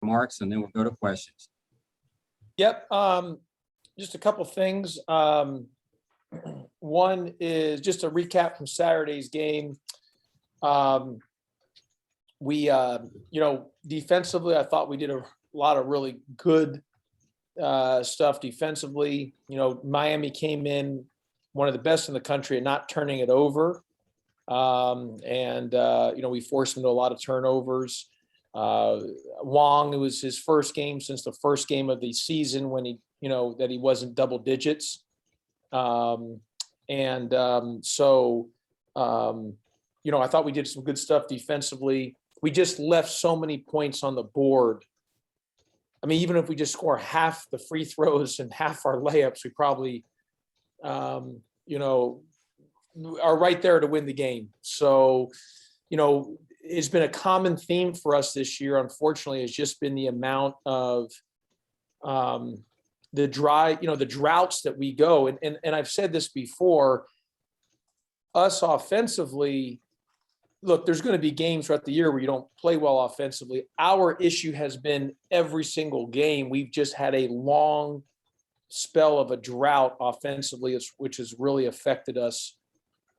remarks, and then we'll go to questions. Yep. Just a couple things. One is just a recap from Saturday's game. We, defensively, I thought we did a lot of really good stuff defensively. Miami came in one of the best in the country at not turning it over. We forced them to a lot of turnovers. Wong, it was his first game since the first game of the season when that he wasn't double digits. I thought we did some good stuff defensively. We just left so many points on the board. I mean, even if we just score half the free throws and half our layups, we probably, are right there to win the game. So, it's been a common theme for us this year, unfortunately, has just been the amount of the droughts that we go. And I've said this before, us offensively, look, there's going to be games throughout the year where you don't play well offensively. Our issue has been every single game. We've just had a long spell of a drought offensively, which has really affected us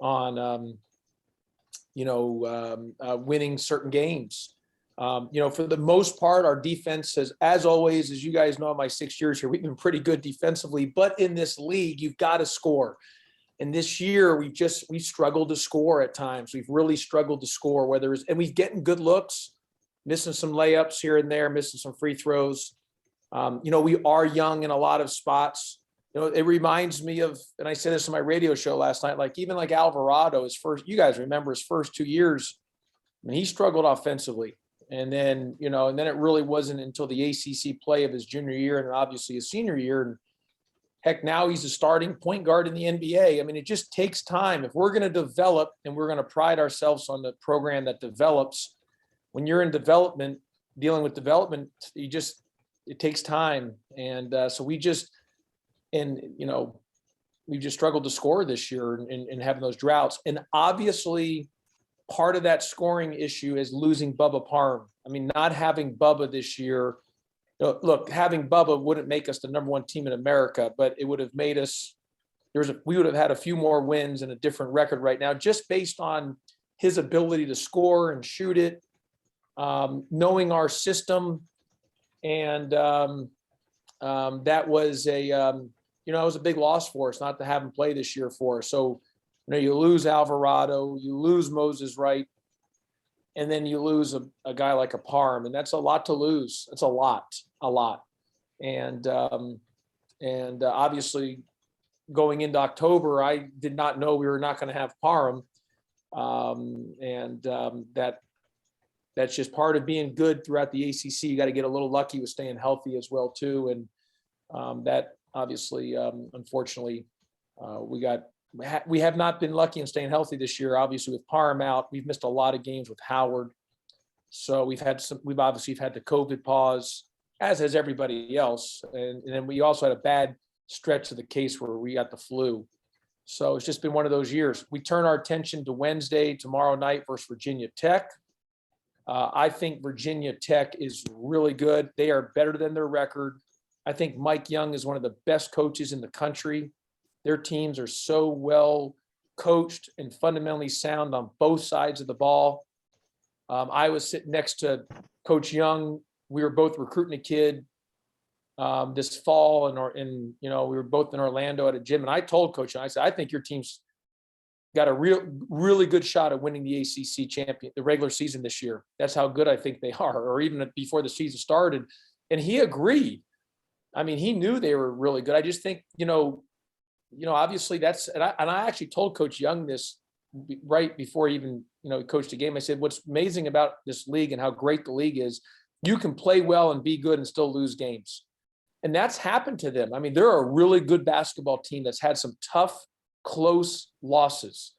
on, winning certain games. For the most part, our defense has, as always, as you guys know, in my 6 years here, we've been pretty good defensively, but in this league, you've got to score. And this year, we've struggled to score at times. We've really struggled to score, and we're getting good looks, missing some layups here and there, missing some free throws. We are young in a lot of spots. It reminds me of, and I said this on my radio show last night, even like Alvarado, you guys remember his first 2 years, I mean, he struggled offensively. And then it really wasn't until the ACC play of his junior year and obviously his senior year. And heck, now he's a starting point guard in the NBA. I mean, it just takes time. If we're going to develop, and we're going to pride ourselves on the program that develops, when you're in development, dealing with development, it takes time. And so we've just struggled to score this year and having those droughts. And obviously, part of that scoring issue is losing Bubba Parham. I mean, not having Bubba this year. Look, having Bubba wouldn't make us the number one team in America, but it would have made us. We would have had a few more wins and a different record right now, just based on his ability to score and shoot it, knowing our system, and that was it was a big loss for us not to have him play this year for us. So, you lose Alvarado, you lose Moses Wright, and then you lose a guy like a Parham, and that's a lot to lose. It's a lot. And obviously, going into October, I did not know we were not going to have Parham, that's just part of being good throughout the ACC. You got to get a little lucky with staying healthy as well too, and that obviously, unfortunately, we have not been lucky in staying healthy this year. Obviously, with Parham out, we've missed a lot of games with Howard. So we've obviously had the COVID pause, as has everybody else. And then we also had a bad stretch of the case where we got the flu. So it's just been one of those years. We turn our attention to Wednesday, tomorrow night versus Virginia Tech. I think Virginia Tech is really good. They are better than their record. I think Mike Young is one of the best coaches in the country. Their teams are so well coached and fundamentally sound on both sides of the ball. I was sitting next to Coach Young. We were both recruiting a kid this fall, and we were both in Orlando at a gym. And I told Coach Young, I said, I think your team's got a really good shot at winning the ACC the regular season this year. That's how good I think they are, or even before the season started. And he agreed. I mean, he knew they were really good. I just think, obviously and I actually told Coach Young this right before even, he coached a game. I said, what's amazing about this league and how great the league is, you can play well and be good and still lose games. And that's happened to them. I mean, they're a really good basketball team that's had some tough, close losses.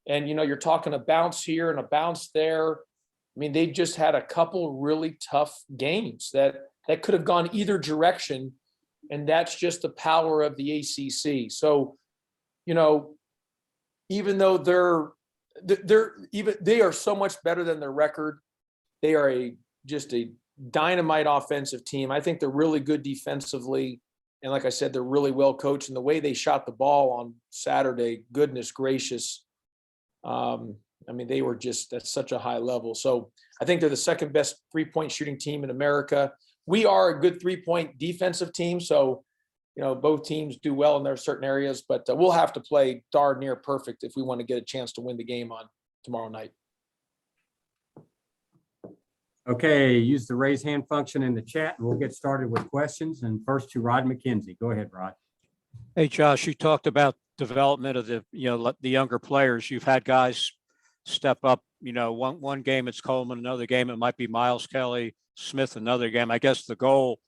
And, you're talking a bounce here and a bounce there. I mean, they just had a couple really tough games that could have gone either direction. And that's just the power of the ACC. So, even though they are so much better than their record, they are just a dynamite offensive team. I think they're really good defensively. And like I said, they're really well coached. And the way they shot the ball on Saturday, goodness gracious. I mean, they were just at such a high level. So I think they're the second best 3-point shooting team in America. We are a good 3-point defensive team. So, you know, both teams do well in their certain areas, but we'll have to play darn near perfect if we want to get a chance to win the game on tomorrow night. Okay, use the raise hand function in the chat and we'll get started with questions. And first to Rod McKenzie. Go ahead, Rod. Hey, Josh, you talked about development of the younger players. You've had guys step up, one game it's Coleman, another game it might be Miles Kelly, Smith, another game. I guess the goal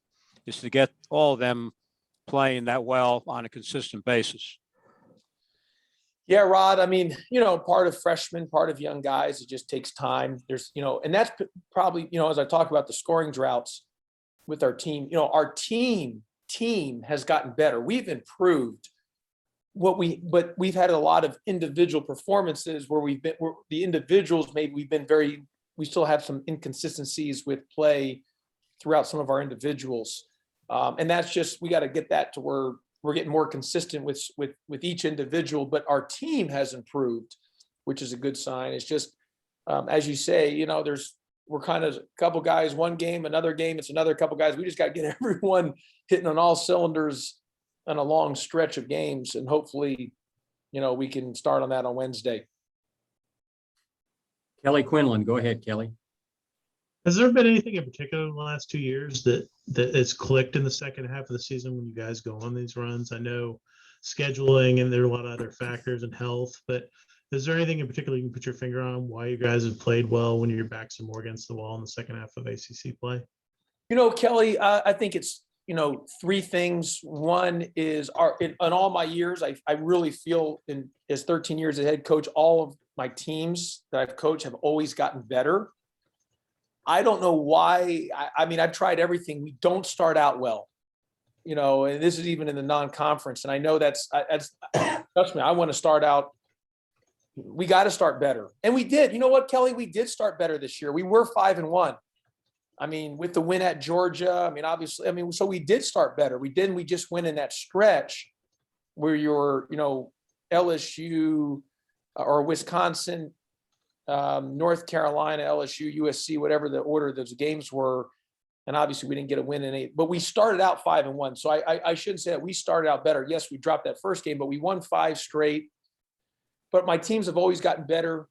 is to get all of them playing that well on a consistent basis. Yeah, Rod, I mean, part of freshmen, part of young guys, it just takes time. There's, and that's probably, as I talk about the scoring droughts with our team, our team has gotten better. We've improved but we've had a lot of individual performances where the individuals, maybe we still have some inconsistencies with play throughout some of our individuals. And that's just, we got to get that to where we're getting more consistent with each individual, but our team has improved, which is a good sign. It's just, as you say, we're kind of a couple guys, one game, another game, it's another couple guys. We just got to get everyone hitting on all cylinders on a long stretch of games. And hopefully, we can start on that on Wednesday. Kelly Quinlan, go ahead, Kelly. Has there been anything in particular in the last 2 years that it's clicked in the second half of the season when you guys go on these runs? I know scheduling and there are a lot of other factors and health, but is there anything in particular you can put your finger on why you guys have played well when your backs are more against the wall in the second half of ACC play? Kelly, I think it's, three things. One is in all my years, I really feel as 13 years as head coach, all of my teams that I've coached have always gotten better. I don't know why. I mean, I've tried everything. We don't start out well, and this is even in the non-conference. And I know that's trust me, I want to start out. We got to start better. And we did. You know what, Kelly? We did start better this year. We were 5-1. I mean, with the win at Georgia, obviously, so we did start better. We just went in that stretch where you're, LSU or Wisconsin, North Carolina, LSU, USC, whatever the order of those games were. And obviously we didn't get a win in 8, but we started out 5-1. So I shouldn't say that we started out better. Yes, we dropped that first game, but we won 5 straight. But my teams have always gotten better.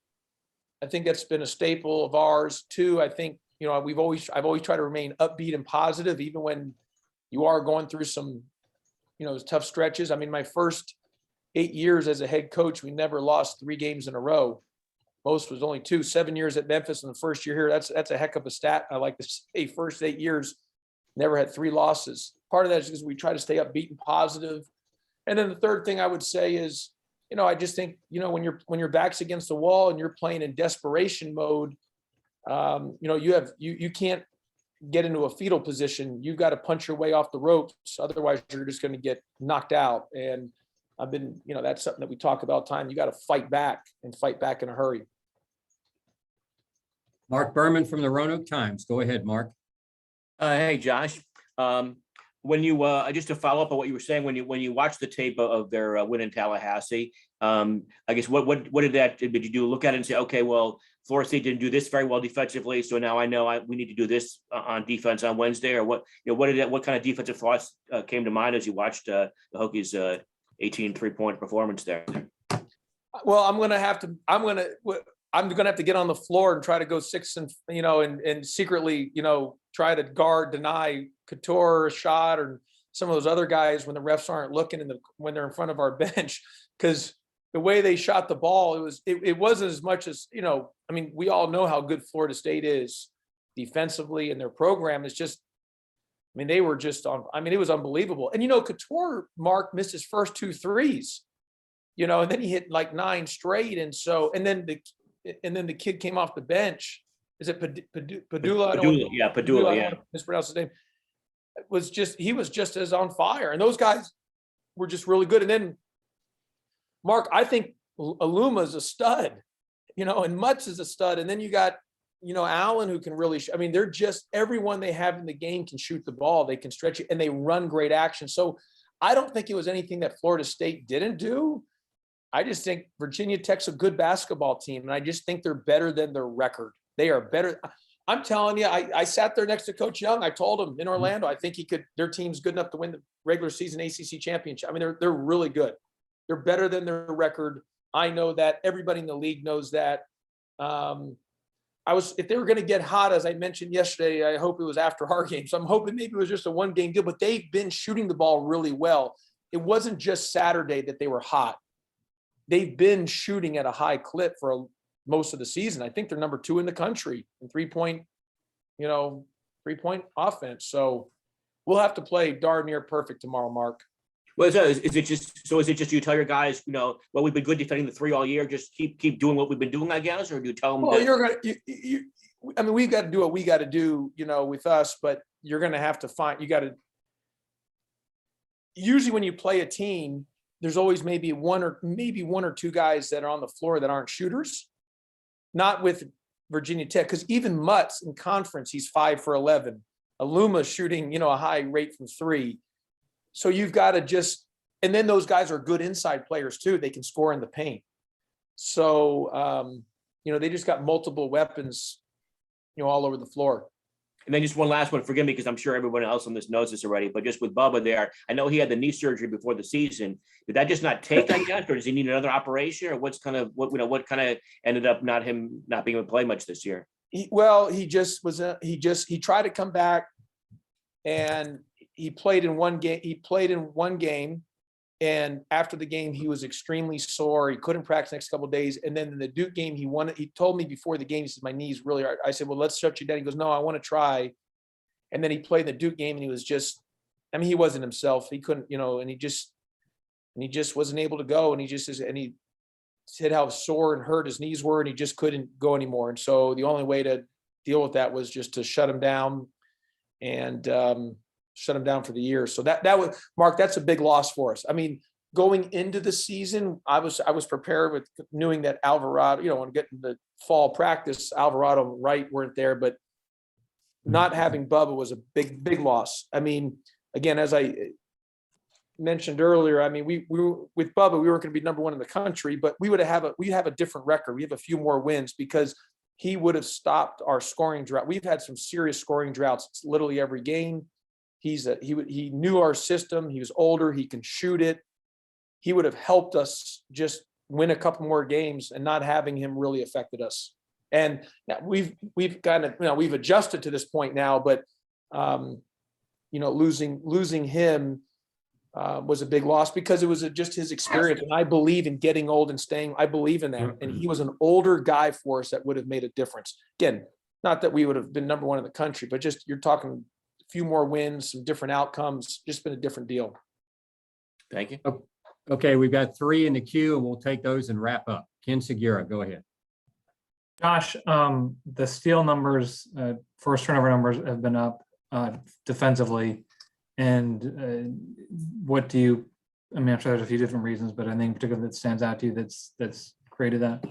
I think that's been a staple of ours too. I think, I've always tried to remain upbeat and positive, even when you are going through some, tough stretches. I mean, my first 8 years as a head coach, we never lost 3 games in a row. Most was only 2. 7 years at Memphis in the first year here. That's a heck of a stat. I like to say first 8 years, never had 3 losses. Part of that is because we try to stay upbeat and positive. And then the third thing I would say is, I just think, when your back's against the wall and you're playing in desperation mode, you can't get into a fetal position. You've got to punch your way off the ropes. Otherwise you're just going to get knocked out. And I've been, that's something that we talk about time. You got to fight back and fight back in a hurry. Mark Berman from the Roanoke Times. Go ahead, Mark. Hey, Josh. When you just to follow up on what you were saying, when you watch the tape of their win in Tallahassee, I guess what did you do? Look at it and say, okay, well, Florida State didn't do this very well defensively, so now I know we need to do this on defense on Wednesday, or what? What kind of defensive thoughts came to mind as you watched the Hokies' 18 3-point performance there? Well, I'm gonna have to get on the floor and try to go 6 and secretly, try to deny Couture a shot or some of those other guys when the refs aren't looking when they're in front of our bench, because the way they shot the ball, it wasn't as much as, we all know how good Florida State is defensively, and their program is just, they were just on, it was unbelievable. And, Couture, Mark, missed his first 2 threes, and then he hit like 9 straight. And then the kid came off the bench. Is it Padula? Padula, yeah. Mispronounce his name. He was just as on fire. And those guys were just really good. And then, Mark, I think Aluma's a stud, and Mutz is a stud. And then you got Allen, who can really, I mean, they're just, everyone they have in the game can shoot the ball. They can stretch it and they run great action. So I don't think it was anything that Florida State didn't do. I just think Virginia Tech's a good basketball team. And I just think they're better than their record. They are better. I'm telling you, I sat there next to Coach Young. I told him in Orlando, I think their team's good enough to win the regular season ACC championship. I mean, they're really good. They're better than their record. I know that. Everybody in the league knows that. If they were going to get hot, as I mentioned yesterday, I hope it was after our game. So I'm hoping maybe it was just a 1-game deal, but they've been shooting the ball really well. It wasn't just Saturday that they were hot. They've been shooting at a high clip for most of the season. I think they're number 2 in the country in three-point offense. So we'll have to play darn near perfect tomorrow, Mark. Well, is it just you tell your guys, well, we've been good defending the 3 all year, just keep doing what we've been doing, I guess, or do you tell them? Well, I mean, we've got to do what we got to do, with us, but you're going to have to usually when you play a team, there's always maybe one or two guys that are on the floor that aren't shooters. Not with Virginia Tech, because even Mutz in conference, he's 5 for 11. Aluma's shooting, a high rate from 3. So you've got to and then those guys are good inside players too. They can score in the paint. So, they just got multiple weapons, all over the floor. And then just one last one, forgive me, because I'm sure everyone else on this knows this already, but just with Bubba there, I know he had the knee surgery before the season. Did that just not take, I guess, or does he need another operation, or what kind of ended up him not being able to play much this year? He tried to come back and he played in one game. And after the game, he was extremely sore. He couldn't practice the next couple of days. And then in the Duke game, he told me before the game, he said, my knees really hurt. I said, well, let's shut you down. He goes, no, I want to try. And then he played the Duke game and he was he wasn't himself. He couldn't, and he just wasn't able to go. And he said how sore and hurt his knees were, and he just couldn't go anymore. And so the only way to deal with that was just to shut him down and, shut him down for the year. So that was, Mark, that's a big loss for us. I mean, going into the season, I was prepared with knowing that Alvarado, when we get in the fall practice, Alvarado and Wright weren't there, but not having Bubba was a big loss. I mean, again, as I mentioned earlier, I mean, we were with Bubba, we weren't going to be number 1 in the country, but we have a different record. We have a few more wins because he would have stopped our scoring drought. We've had some serious scoring droughts. It's literally every game. He knew our system. He was older. He can shoot it. He would have helped us just win a couple more games, and not having him really affected us. And we've kind of, we've adjusted to this point now, but losing him was a big loss because it was just his experience. And I believe in getting old and staying. I believe in that. And he was an older guy for us that would have made a difference. Again, not that we would have been number 1 in the country, but just you're talking few more wins, some different outcomes, just been a different deal. Thank you. Okay, we've got 3 in the queue and we'll take those and wrap up. Ken Segura, go ahead. Josh, the steal numbers, first turnover numbers have been up defensively. And I'm sure there's a few different reasons, but I think particularly that stands out to you that's created that.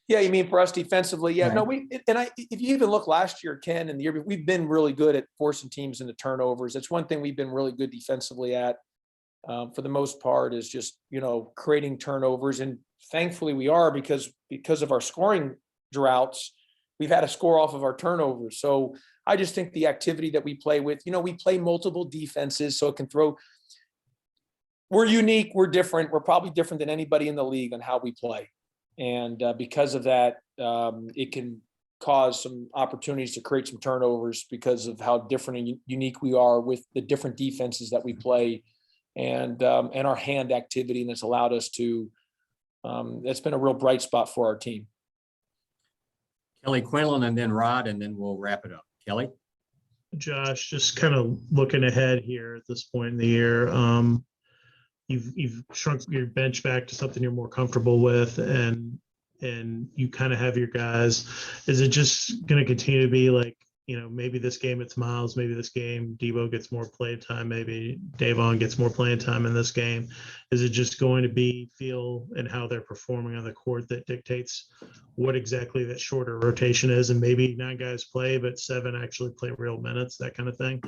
Yeah, you mean for us defensively? Yeah, Right. No, if you even look last year, Ken, and the year, we've been really good at forcing teams into turnovers. It's one thing we've been really good defensively at, for the most part, is just, creating turnovers. And thankfully we are, because of our scoring droughts, we've had to score off of our turnovers. So I just think the activity that we play with, we play multiple defenses, so it can throw. We're unique. We're different. We're probably different than anybody in the league on how we play. And because of that, it can cause some opportunities to create some turnovers because of how different and unique we are with the different defenses that we play, and our hand activity. And it's allowed us to, it's been a real bright spot for our team. Kelly Quinlan and then Rod, and then we'll wrap it up. Kelly? Josh, just kind of looking ahead here at this point in the year, you've shrunk your bench back to something you're more comfortable with, and you kind of have your guys. Is it just going to continue to be like maybe this game it's Miles, maybe this game Debo gets more play time, maybe Davon gets more playing time in this game? Is it just going to be feel and how they're performing on the court that dictates what exactly that shorter rotation is? And maybe 9 guys play, but 7 actually play real minutes, that kind of thing?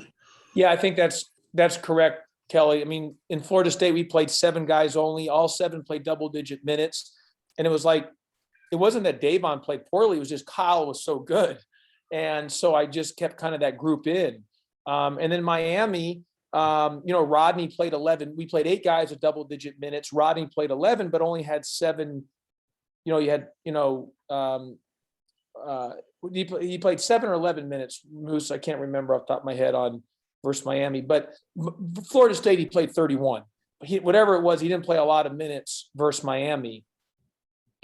Yeah, I think that's correct, Kelly. I mean, in Florida State, we played 7 guys only. All 7 played double-digit minutes. And it was like, it wasn't that Davon played poorly. It was just Kyle was so good. And so I just kept kind of that group in. And then Miami, Rodney played 11. We played 8 guys with double-digit minutes. Rodney played 11, but only had 7. He played 7 or 11 minutes, Moose. I can't remember off the top of my head on versus Miami, but Florida State, he played 31. Whatever it was, he didn't play a lot of minutes versus Miami.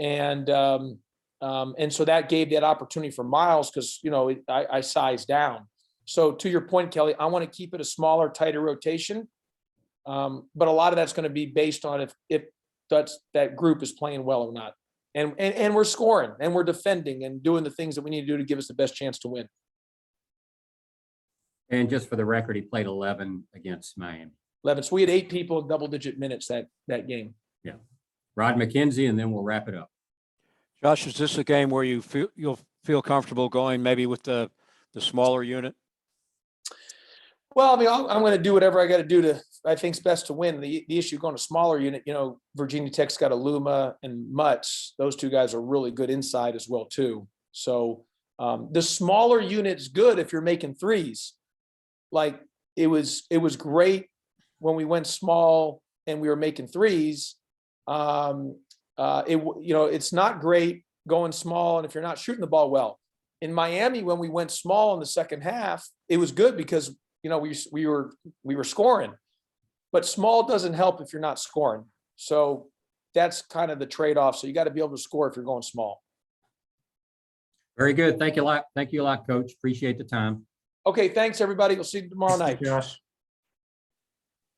And so that gave that opportunity for Miles because, I sized down. So to your point, Kelly, I want to keep it a smaller, tighter rotation. But a lot of that's going to be based on if that group is playing well or not. And we're scoring and we're defending and doing the things that we need to do to give us the best chance to win. And just for the record, he played 11 against Miami. 11. So we had 8 people in double-digit minutes that game. Yeah. Rod McKenzie, and then we'll wrap it up. Josh, is this a game where you'll feel comfortable going maybe with the smaller unit? Well, I mean, I'm going to do whatever I got to do to, I think, is best to win. The issue going to smaller unit, Virginia Tech's got Aluma and Mutz. Those 2 guys are really good inside as well, too. So the smaller unit's good if you're making threes. Like it was great when we went small and we were making threes. It's not great going small and if you're not shooting the ball well. In Miami, when we went small in the second half, it was good because we were scoring, but small doesn't help if you're not scoring. So that's kind of the trade-off. So you got to be able to score if you're going small. Very good. Thank you a lot. Thank you a lot, Coach. Appreciate the time. Okay, thanks everybody. We'll see you tomorrow night. Josh.